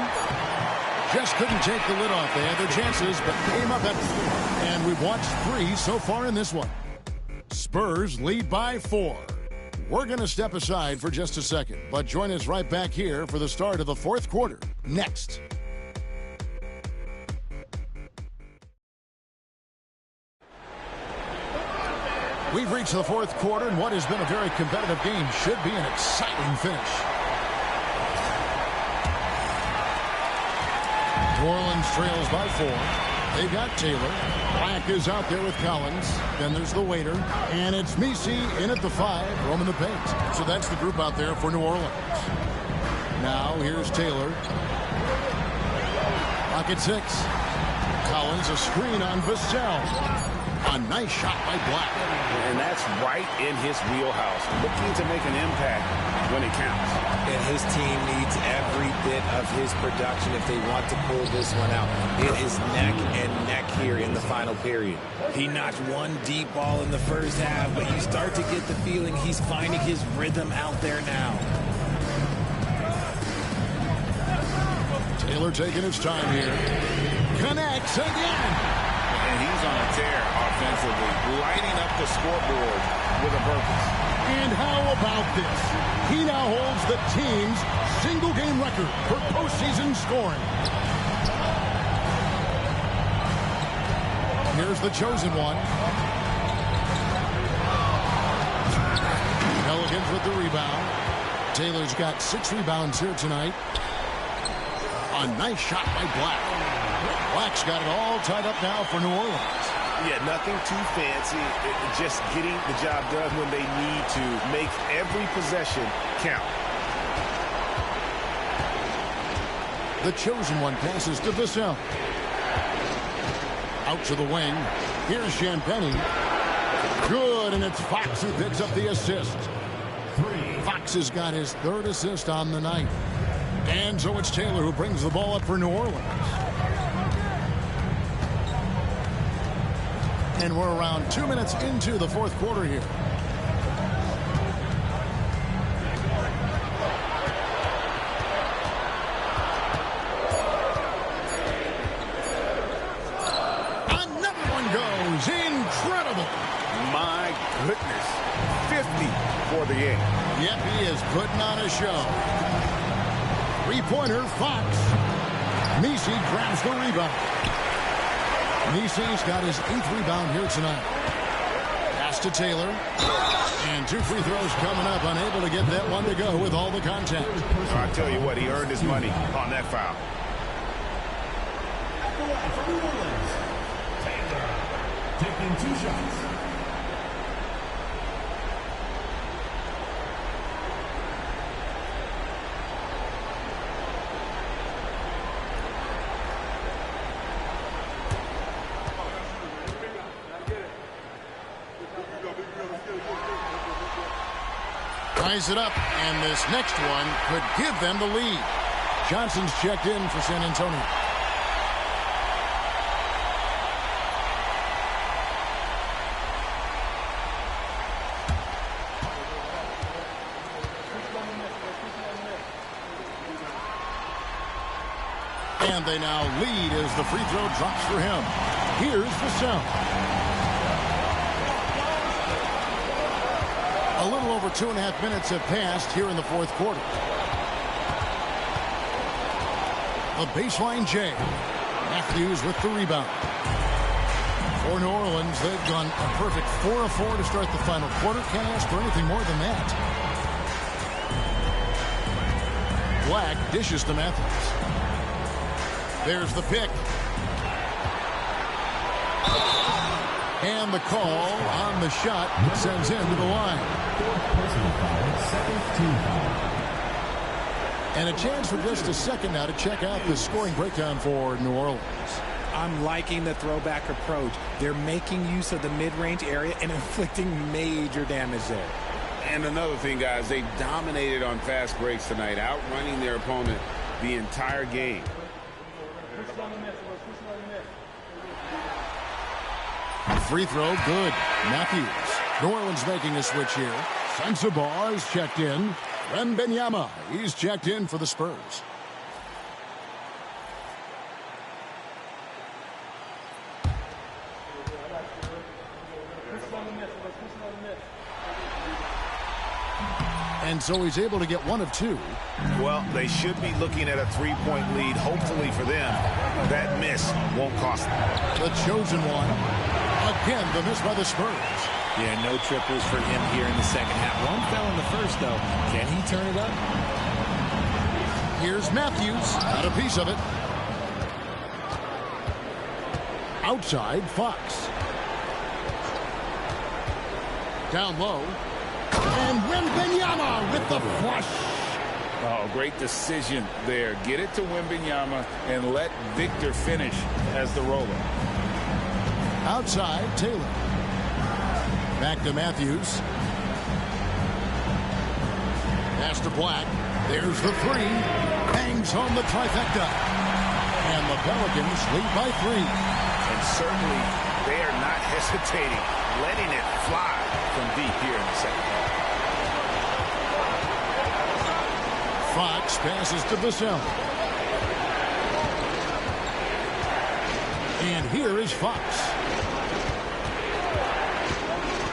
Just couldn't take the lid off. They had their chances, but came up empty. And we've watched 3 so far in this one. Spurs lead by 4. We're going to step aside for just a second, but join us right back here for the start of the 4th quarter. Next. We've reached the fourth quarter, and what has been a very competitive game should be an exciting finish. New Orleans trails by 4. They've got Taylor. Black is out there with Collins. Then there's the waiter. And it's Misi in at the 5, roaming the paint. So that's the group out there for New Orleans. Now here's Taylor. Pocket 6. Collins, a screen on Vassell. A nice shot by Black. And that's right in his wheelhouse. Looking to make an impact when it counts. And his team needs every bit of his production if they want to pull this one out. It is neck and neck here in the final period. He notched one deep ball in the first half, but you start to get the feeling he's finding his rhythm out there now. Taylor taking his time here. Connects again. And he's on a tear offensively, lighting up the scoreboard with a purpose. And how about this? He now holds the team's single-game record for postseason scoring. Here's the chosen one. Pelicans with the rebound. Taylor's got 6 rebounds here tonight. A nice shot by Black. Black's got it all tied up now for New Orleans. Yeah, nothing too fancy. Just getting the job done when they need to. Make every possession count. The chosen one passes to Vassell. Out to the wing. Here's Champagny. Good, and it's Fox who picks up the assist. Fox has got his 3rd assist on the night. And so it's Taylor who brings the ball up for New Orleans. And we're around 2 minutes into the fourth quarter here. Another one goes. Incredible. My goodness. 50 for the game. Yep, he is putting on a show. 3-pointer, Fox. Misi grabs the rebound. Misi's got his 8th rebound here tonight. Pass to Taylor. And 2 free throws coming up. Unable to get that one to go with all the contact. I tell you what, he earned his money on that foul. Taylor taking 2 shots. Ties it up, and this next one could give them the lead. Johnson's checked in for San Antonio. And they now lead as the free throw drops for him. Here's Vassell. A little over 2.5 minutes have passed here in the fourth quarter. A baseline J. Matthews with the rebound. For New Orleans, they've gone a perfect 4 of 4 to start the final quarter. Can't ask for anything more than that. Black dishes to Matthews. There's the pick. And the call on the shot sends him to the line. And a chance for just a second now to check out the scoring breakdown for New Orleans. I'm liking the throwback approach. They're making use of the mid-range area and inflicting major damage there. And another thing, guys, they dominated on fast breaks tonight, outrunning their opponent the entire game. Free throw, good. Matthews. New Orleans making a switch here. Sensabaugh is checked in. Wembanyama, he's checked in for the Spurs. And so he's able to get 1 of 2. Well, they should be looking at a 3-point lead. Hopefully for them, that miss won't cost them. The chosen one. Again, the miss by the Spurs. Yeah, no triples for him here in the second half. One fell in the first, though. Can he turn it up? Here's Matthews. Got a piece of it. Outside, Fox. Down low. And Wembanyama with the flush. Oh, great decision there. Get it to Wembanyama and let Victor finish as the roller. Outside, Taylor. Back to Matthews. Pass to Black. There's the three. Hangs home the trifecta. And the Pelicans lead by 3. And certainly they are not hesitating, letting it fly from deep here in the second half. Fox passes to Vassell. And here is Fox.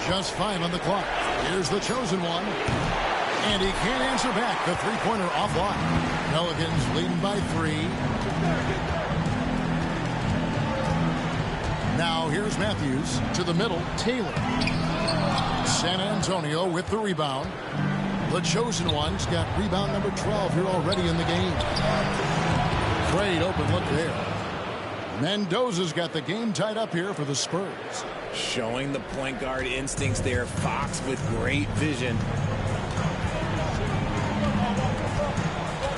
Just 5 on the clock. Here's the chosen one. And he can't answer back. The three-pointer offline. Pelicans leading by 3. Now here's Matthews to the middle. Taylor. San Antonio with the rebound. The chosen one's got rebound number 12 here already in the game. Great open look there. Mendoza's got the game tied up here for the Spurs. Showing the point guard instincts there. Fox with great vision.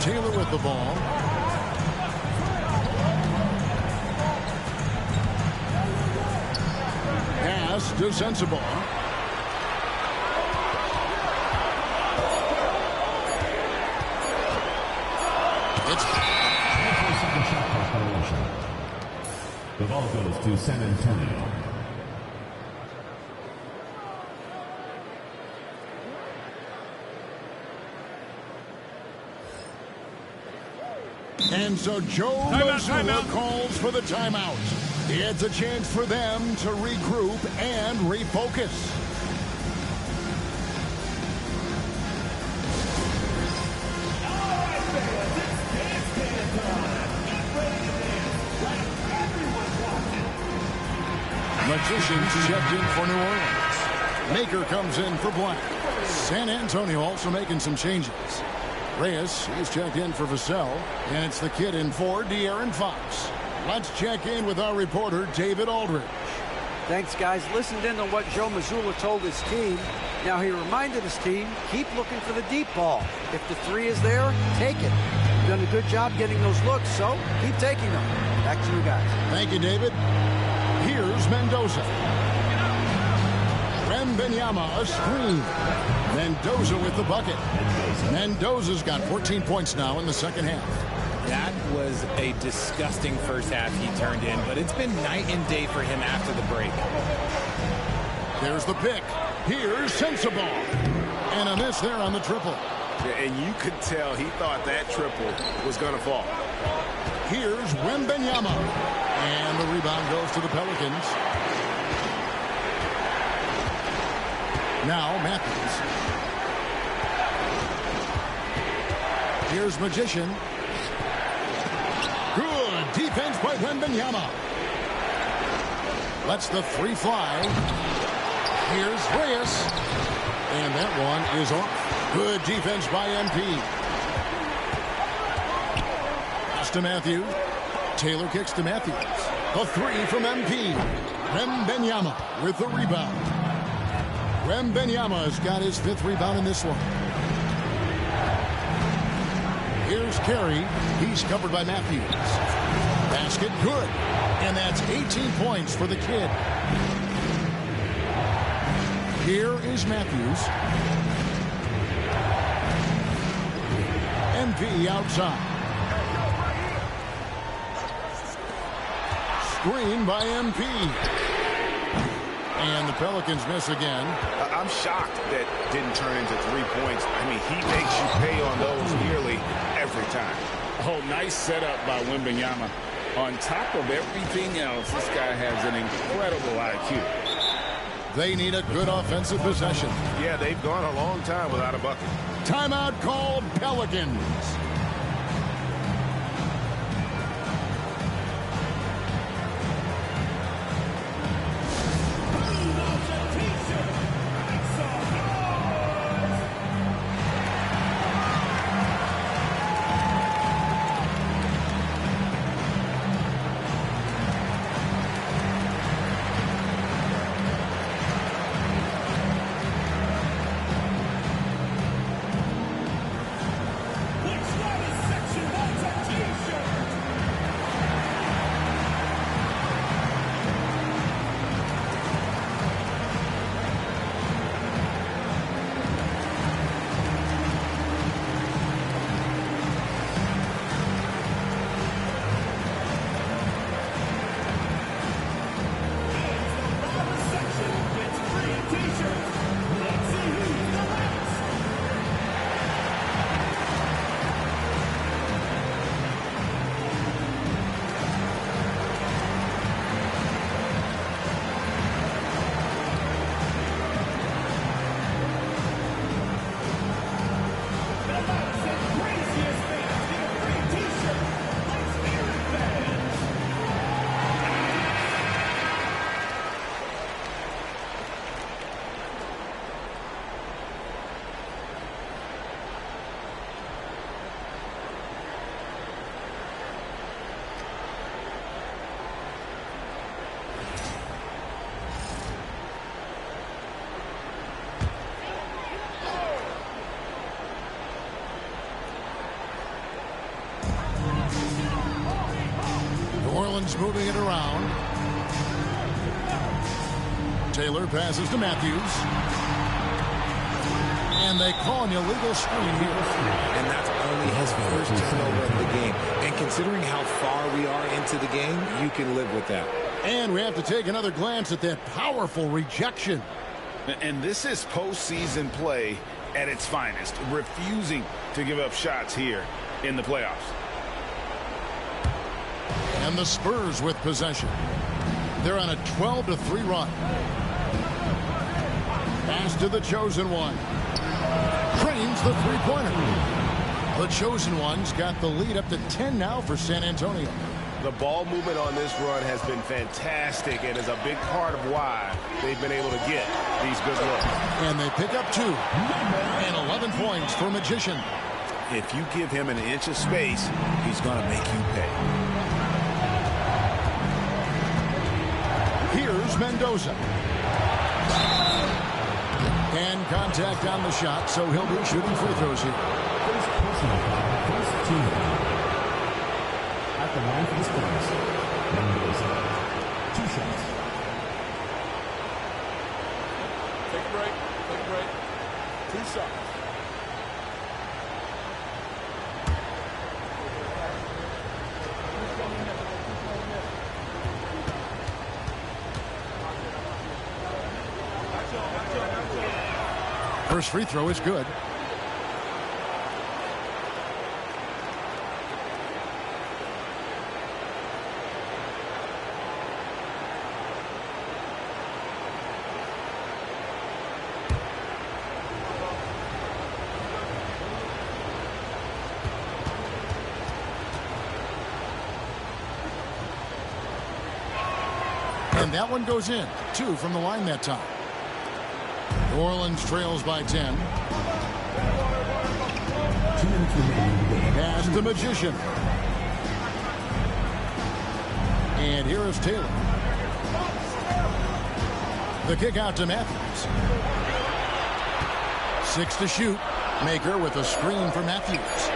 Taylor with the ball. Pass to Sensabaugh. The ball goes to San Antonio. And so Joe Mazzulla calls for the timeout. It's a chance for them to regroup and refocus. Magicians checked in for New Orleans. Maker comes in for Black. San Antonio also making some changes. Reyes, he's checked in for Vassell. And it's the kid in for De'Aaron Fox. Let's check in with our reporter, David Aldridge. Thanks, guys. Listened in on what Joe Mazzulla told his team. Now, he reminded his team, keep looking for the deep ball. If the 3 is there, take it. You've done a good job getting those looks, so keep taking them. Back to you guys. Thank you, David. Here's Mendoza. Wembanyama, a screen. Mendoza with the bucket. Mendoza's got 14 points now in the second half. That was a disgusting first half he turned in, but it's been night and day for him after the break. There's the pick. Here's Sensabaugh. And a miss there on the triple. Yeah, and you could tell he thought that triple was going to fall. Here's Wembanyama. And the rebound goes to the Pelicans. Now Matthews. Here's Magician. Good defense by Wembanyama. Lets the 3 fly. Here's Reyes. And that one is off. Good defense by MP. Pass to Matthews. Taylor kicks to Matthews. A 3 from MP. Wembanyama with the rebound. Wembanyama's got his 5th rebound in this one. Here's Carey. He's covered by Matthews. Basket good. And that's 18 points for the kid. Here is Matthews. MP outside. Screen by MP. And the Pelicans miss again. I'm shocked that didn't turn into 3 points. I mean, he makes you pay on those nearly every time. Oh, nice setup by Wembanyama. On top of everything else, this guy has an incredible IQ. They need a good offensive possession. Yeah, they've gone a long time without a bucket. Timeout called Pelicans. Orleans moving it around. Taylor passes to Matthews. And they call an illegal screen here. And that's only his first turnover of the game. And considering how far we are into the game, you can live with that. And we have to take another glance at that powerful rejection. And this is postseason play at its finest, refusing to give up shots here in the playoffs. And the Spurs with possession. They're on a 12-3 run. Pass to the chosen one. Drains the three-pointer. The chosen one's got the lead up to 10 now for San Antonio. The ball movement on this run has been fantastic and is a big part of why they've been able to get these good looks. And they pick up 2. And 11 points for Magician. If you give him an inch of space, he's going to make you pay. Here's Mendoza. And contact on the shot, so he'll be shooting free throws here. First personal foul, first team foul. At the line for the Spurs, Mendoza. 2 shots. Take a break. Take a break. 2 shots. First free throw is good. And that one goes in. 2 from the line that time. New Orleans trails by 10. Pass the Magician. And here is Taylor. The kick out to Matthews. 6 to shoot. Maker with a screen for Matthews.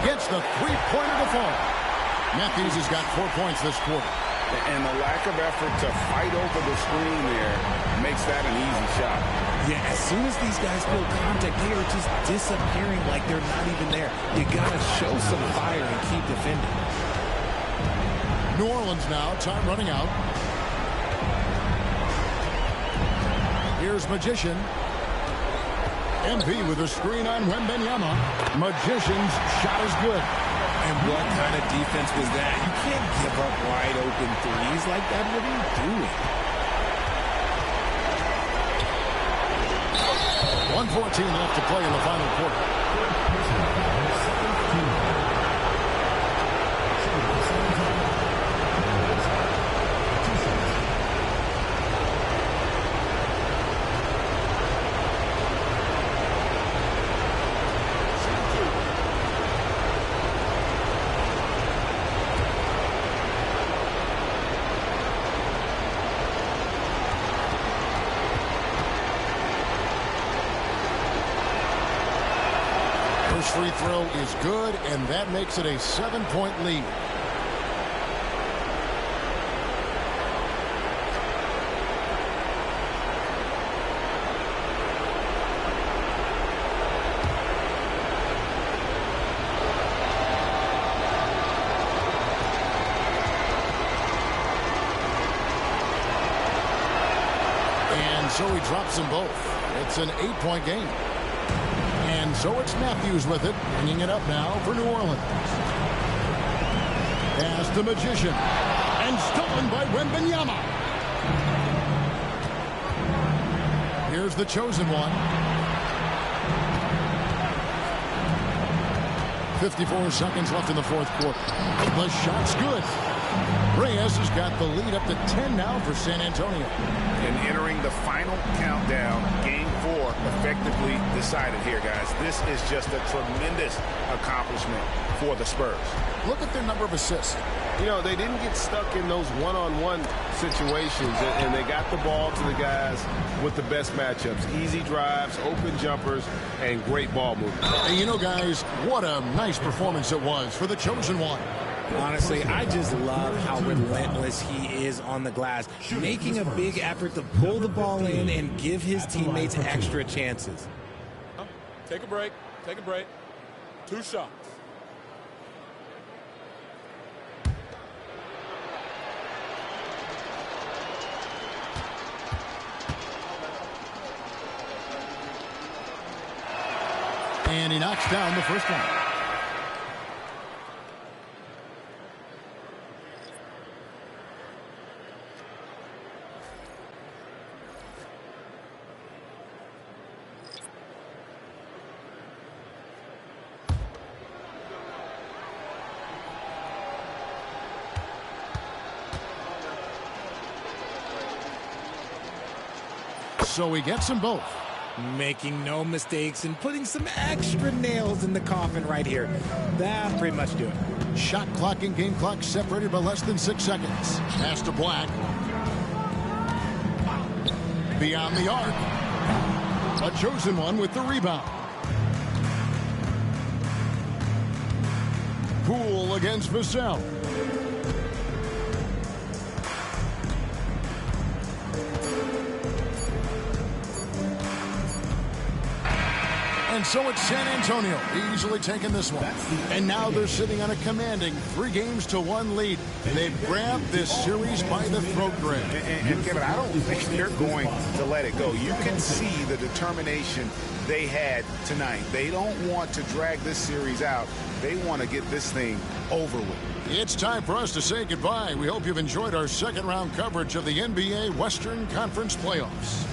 Gets the three-pointer to fall. Matthews has got 4 points this quarter. And the lack of effort to fight over the screen there makes that an easy shot. Yeah, as soon as these guys build contact, they are just disappearing like they're not even there. You got to show some fire and keep defending. New Orleans now, time running out. Here's Magician. MP with a screen on Wembenyama. Magician's shot is good. And what kind of defense was that? You can't give up wide open threes like that. What are you doing? 1:14 left to play in the final quarter. Free throw is good, and that makes it a 7-point lead. And so he drops them both. It's an 8-point game. And so it's Matthews with it, bringing it up now for New Orleans. Pass the Magician. And stolen by Wembenyama. Here's the chosen one. 54 seconds left in the fourth quarter. The shot's good. Reyes has got the lead up to 10 now for San Antonio. And entering the final countdown, Game 4 effectively decided here, guys. This is just a tremendous accomplishment for the Spurs. Look at their number of assists. You know, they didn't get stuck in those one-on-one situations, and they got the ball to the guys with the best matchups. Easy drives, open jumpers, and great ball movement. And you know, guys, what a nice performance it was for the chosen one. Honestly, I just love how relentless he is on the glass, making a big effort to pull the ball in and give his teammates extra chances. Take a break. Take a break. 2 shots. And he knocks down the first one. So he gets them both. Making no mistakes and putting some extra nails in the coffin right here. That pretty much do it. Shot clock and game clock separated by less than 6 seconds. Pass to Black. Beyond the arc. A chosen one with the rebound. Poole against Vassell. And so it's San Antonio easily taking this one. And now they're sitting on a commanding 3-1 lead. They've grabbed this series by the throat grab. And Kevin, I don't think they're going to let it go. You can see the determination they had tonight. They don't want to drag this series out. They want to get this thing over with. It's time for us to say goodbye. We hope you've enjoyed our second round coverage of the NBA Western Conference Playoffs.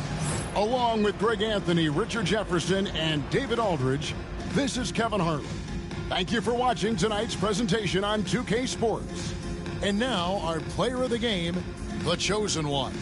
Along with Greg Anthony, Richard Jefferson, and David Aldridge, this is Kevin Harlan. Thank you for watching tonight's presentation on 2K Sports. And now, our player of the game, the chosen one.